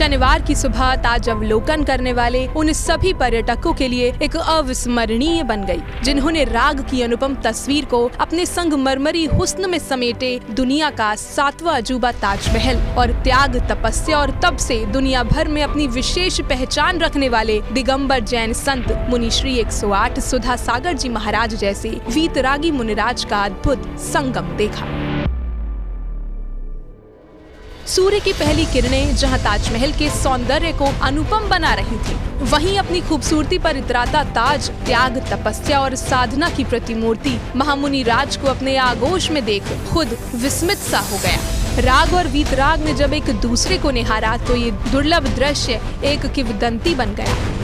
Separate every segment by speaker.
Speaker 1: शनिवार की सुबह ताज अवलोकन करने वाले उन सभी पर्यटकों के लिए एक अविस्मरणीय बन गई, जिन्होंने राग की अनुपम तस्वीर को अपने संगमरमरी हुस्न में समेटे दुनिया का 7वां अजूबा ताजमहल और त्याग, तपस्या और तप से दुनिया भर में अपनी विशेष पहचान रखने वाले दिगंबर जैन संत मुनि श्री 108 सुधा सागर जी महाराज जैसे वीतरागी मुनिराज का अद्भुत संगम देखा। सूर्य की पहली किरणें जहां ताजमहल के सौंदर्य को अनुपम बना रही थी, वहीं अपनी खूबसूरती पर इतराता ताज त्याग, तपस्या और साधना की प्रतिमूर्ति महामुनि राज को अपने आगोश में देख खुद विस्मित सा हो गया। राग और वीतराग ने जब एक दूसरे को निहारा तो ये दुर्लभ दृश्य एक किंवदंती बन गया।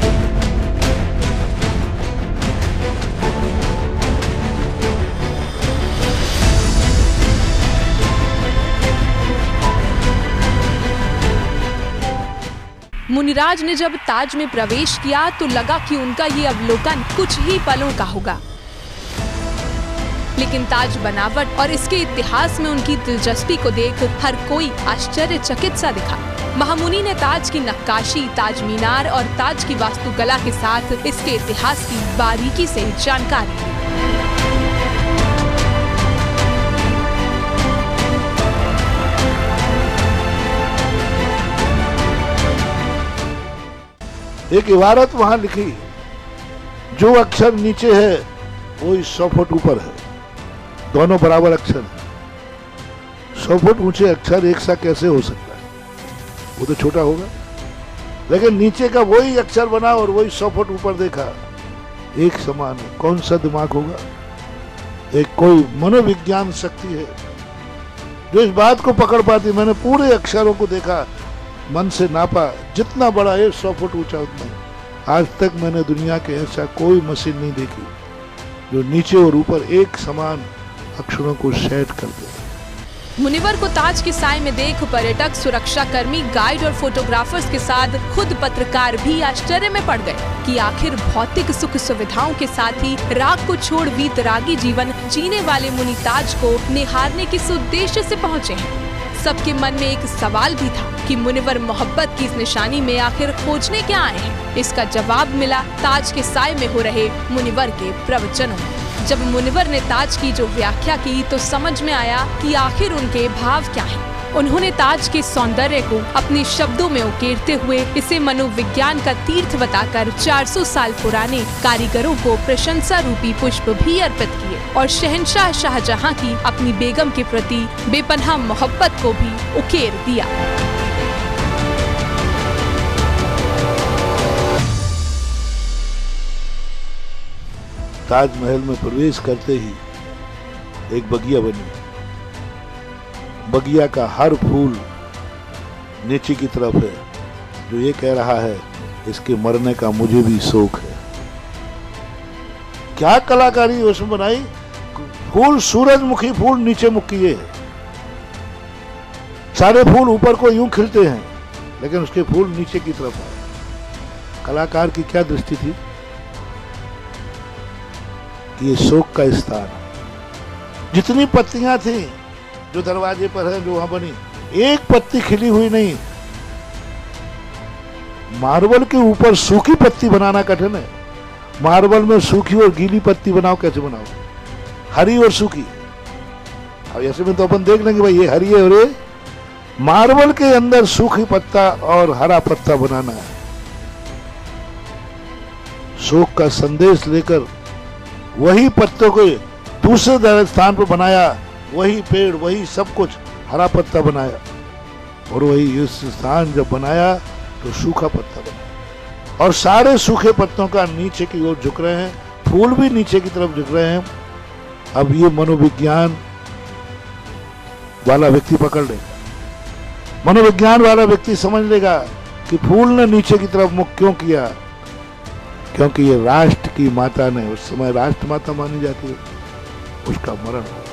Speaker 1: मुनिराज ने जब ताज में प्रवेश किया तो लगा कि उनका ये अवलोकन कुछ ही पलों का होगा, लेकिन ताज बनावट और इसके इतिहास में उनकी दिलचस्पी को देख हर कोई आश्चर्यचकित सा दिखा। महामुनि ने ताज की नक्काशी, ताज मीनार और ताज की वास्तुकला के साथ इसके इतिहास की बारीकी से जानकारी दी।
Speaker 2: एक इबारत वहां लिखी, जो अक्षर नीचे है वो 100 फुट ऊपर है, दोनों बराबर अक्षर है। 100 फुट ऊंचे अक्षर एक सा कैसे हो सकता है, वो तो छोटा होगा। लेकिन नीचे का वही अक्षर बना और वही 100 फुट ऊपर देखा, एक समान है। कौन सा दिमाग होगा? एक कोई मनोविज्ञान शक्ति है जो इस बात को पकड़ पाती। मैंने पूरे अक्षरों को देखा, मन से नापा, जितना बड़ा है 100 फुट ऊंचा उतना। आज तक मैंने दुनिया के ऐसा कोई मशीन नहीं देखी जो नीचे और ऊपर एक समान अक्षरों को सेट कर दे।
Speaker 1: मुनिवर को ताज के साए में देख पर्यटक, सुरक्षा कर्मी, गाइड और फोटोग्राफर्स के साथ खुद पत्रकार भी आश्चर्य में पड़ गए कि आखिर भौतिक सुख सुविधाओं के साथ ही राग को छोड़ वीतरागी जीवन जीने वाले मुनि ताज को निहारने किस उद्देश्य से पहुँचे हैं। सबके मन में एक सवाल भी था कि मुनिवर मोहब्बत की इस निशानी में आखिर खोजने क्या आए हैं। इसका जवाब मिला ताज के साए में हो रहे मुनिवर के प्रवचनों में। जब मुनिवर ने ताज की जो व्याख्या की तो समझ में आया कि आखिर उनके भाव क्या हैं। उन्होंने ताज के सौंदर्य को अपने शब्दों में उकेरते हुए इसे मनोविज्ञान का तीर्थ बताकर 400 साल पुराने कारीगरों को प्रशंसा रूपी पुष्प भी अर्पित किए और शहंशाह शाहजहां की अपनी बेगम के प्रति बेपनाह मोहब्बत को भी उकेर दिया।
Speaker 2: ताजमहल में प्रवेश करते ही एक बगिया बनी। बगिया का हर फूल नीचे की तरफ है, जो ये कह रहा है इसके मरने का मुझे भी शौक है। क्या कलाकारी उसमें बनाई। फूल सूरजमुखी फूल नीचे मुख किए है। सारे फूल ऊपर को यूं खिलते हैं लेकिन उसके फूल नीचे की तरफ है। कलाकार की क्या दृष्टि थी कि ये शोक का स्थान। जितनी पत्तियां थी जो दरवाजे पर है, जो वहां बनी, एक पत्ती खिली हुई नहीं। मार्बल के ऊपर सूखी पत्ती बनाना कठिन है। मार्बल में सूखी और गीली पत्ती बनाओ, कैसे बनाओ? हरी और सूखी। अब ऐसे में तो अपन देख लेंगे भाई ये हरी है और ये मार्बल के अंदर सूखी पत्ता और हरा पत्ता बनाना है। शोक का संदेश लेकर वही पत्तों को दूसरे स्थान पर बनाया, वही पेड़, वही सब कुछ, हरा पत्ता बनाया। और वही इस स्थान जब बनाया तो सूखा पत्ता बनाया। और सारे सूखे पत्तों का नीचे की ओर झुक रहे हैं, फूल भी नीचे की तरफ झुक रहे हैं। अब ये मनोविज्ञान वाला व्यक्ति पकड़ लेगा। मनोविज्ञान वाला व्यक्ति समझ लेगा कि फूल ने नीचे की तरफ मुख क्यों किया, क्योंकि ये राष्ट्र की माता ने, उस समय राष्ट्र माता मानी जाती है, उसका मरण हो।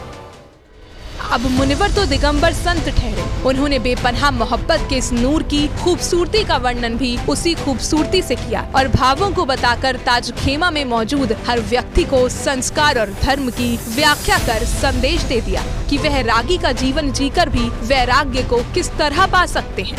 Speaker 1: अब मुनिवर तो दिगंबर संत ठहरे। उन्होंने बेपनाह मोहब्बत के इस नूर की खूबसूरती का वर्णन भी उसी खूबसूरती से किया और भावों को बताकर ताज खेमा में मौजूद हर व्यक्ति को संस्कार और धर्म की व्याख्या कर संदेश दे दिया कि वह रागी का जीवन जीकर भी वैराग्य को किस तरह पा सकते हैं।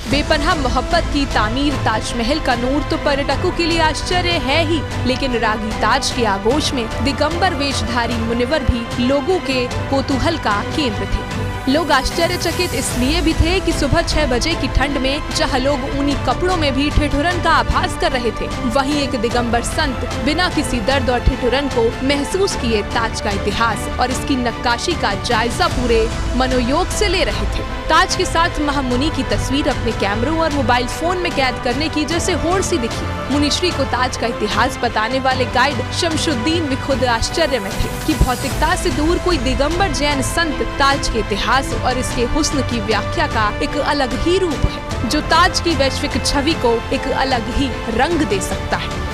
Speaker 1: बेपनाह मोहब्बत की तामीर ताजमहल का नूर तो पर्यटकों के लिए आश्चर्य है ही, लेकिन रागी ताज के आगोश में दिगंबर वेशधारी मुनिवर भी लोगों के कौतूहल का केंद्र थे। लोग आश्चर्यचकित इसलिए भी थे कि सुबह 6 बजे की ठंड में जहां लोग ऊनी कपड़ों में भी ठिठुरन का आभास कर रहे थे, वहीं एक दिगंबर संत बिना किसी दर्द और ठिठुरन को महसूस किए ताज का इतिहास और इसकी नक्काशी का जायजा पूरे मनोयोग से ले रहे थे। ताज के साथ महामुनि की तस्वीर अपने कैमरों और मोबाइल फोन में कैद करने की जैसे होड़ सी दिखी। मुनिश्री को ताज का इतिहास बताने वाले गाइड शमशुद्दीन भी खुद आश्चर्य में थे कि भौतिकता से दूर कोई दिगंबर जैन संत ताज के इतिहास और इसके हुस्न की व्याख्या का एक अलग ही रूप है, जो ताज की वैश्विक छवि को एक अलग ही रंग दे सकता है।